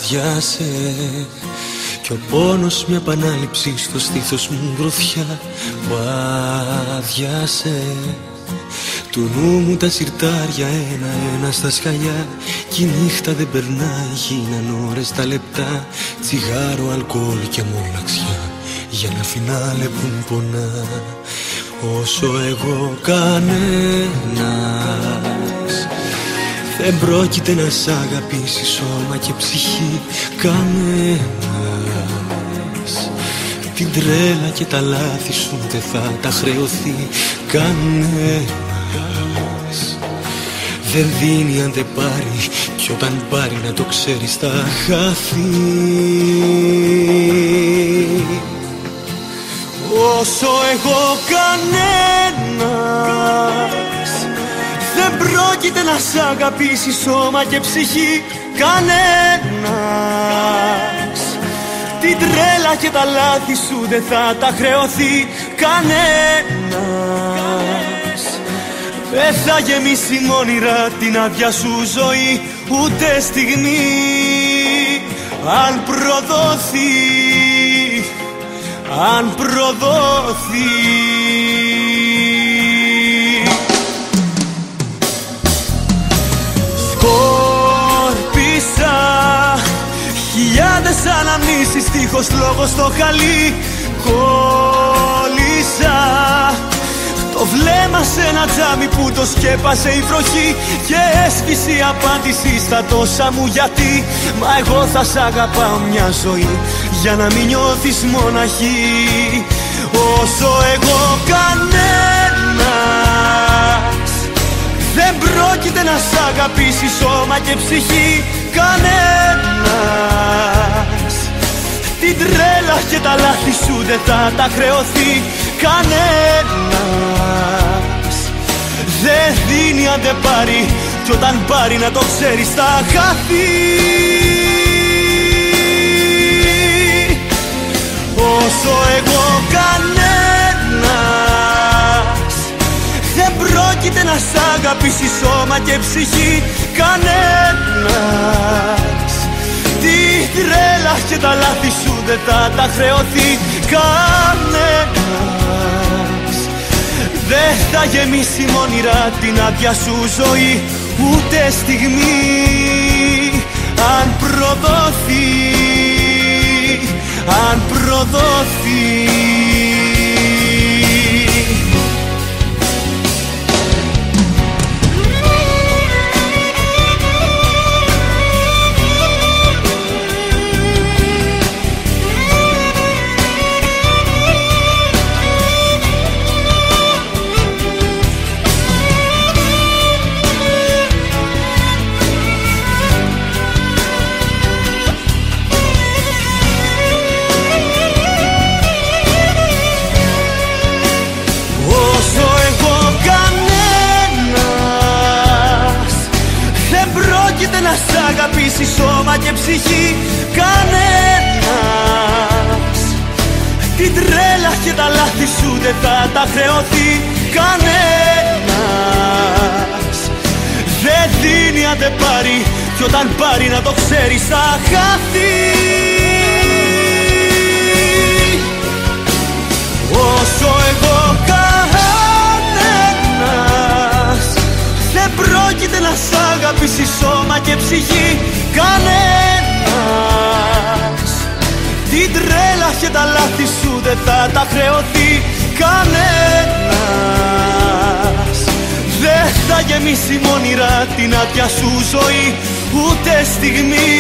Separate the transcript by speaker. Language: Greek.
Speaker 1: αδειάσε κι ο πόνος μια επανάληψη στο στήθος μου γροθιά βάδιασε. Του νου μου τα συρτάρια ένα-ένα στα σκαλιά κι η νύχτα δεν περνάει, γίναν ώρες τα λεπτά, τσιγάρο, αλκοόλ και μοναξιά για ένα φινάλε που μου πονά. Όσο εγώ κανένας δεν πρόκειται να σ' αγαπήσει σώμα και ψυχή κανένας. Την τρέλα και τα λάθη σου δεν θα τα χρεωθεί κανένας. Δεν δίνει αν δεν πάρει κι όταν πάρει να το ξέρεις θα χαθεί. Όσο εγώ κανένας δεν πρόκειται να σ' αγαπήσει σώμα και ψυχή κανένας. Την τρέλα και τα λάθη σου δεν θα τα χρεωθεί κανένας. Δεν θα γεμίσει μ' όνειρα την άδεια σου ζωή ούτε στιγμή αν προδοθεί, αν προδοθεί. Σκόρπισα χιλιάδες αναμνήσεις, στίχος λόγος στο χαλί κόλλησα. Το βλέμμα σε ένα τζάμι που το σκέπασε η βροχή και έσβησε η απάντηση στα τόσα μου γιατί. Μα εγώ θα σ' αγαπάω μια ζωή για να μην νιώθεις μοναχή. Όσο εγώ κανένας δεν πρόκειται να σ' αγαπήσει σώμα και ψυχή κανένας. Την τρέλα και τα λάθη σου δεν θα τα χρεωθεί κανένας. Δεν δίνει αν δεν πάρει κι όταν πάρει να το ξέρεις θα χαθεί. Όσο εγώ κανένας δεν πρόκειται να σ' αγαπήσει σώμα και ψυχή κανένας. Την τρέλα και τα λάθη σου δεν θα τα χρεωθεί κανένας. Δεν θα γεμίσει μ' όνειρα την άδεια σου ζωή ούτε στιγμή αν προδοθεί, αν προδοθεί. Να σ' αγαπήσει σώμα και ψυχή κανένας. Την τρέλα και τα λάθη σου δεν θα τα χρεωθεί κανένας. Δεν δίνει αν δεν πάρει κι όταν πάρει να το ξέρεις θα χαθεί. Όσο εγώ κανένας δεν πρόκειται να σ' αγαπήσει σώμα και ψυχή κανένας. Την τρέλα και τα λάθη σου δεν θα τα χρεωθεί κανένας. Δεν θα γεμίσει μ' όνειρα την άδεια σου ζωή ούτε στιγμή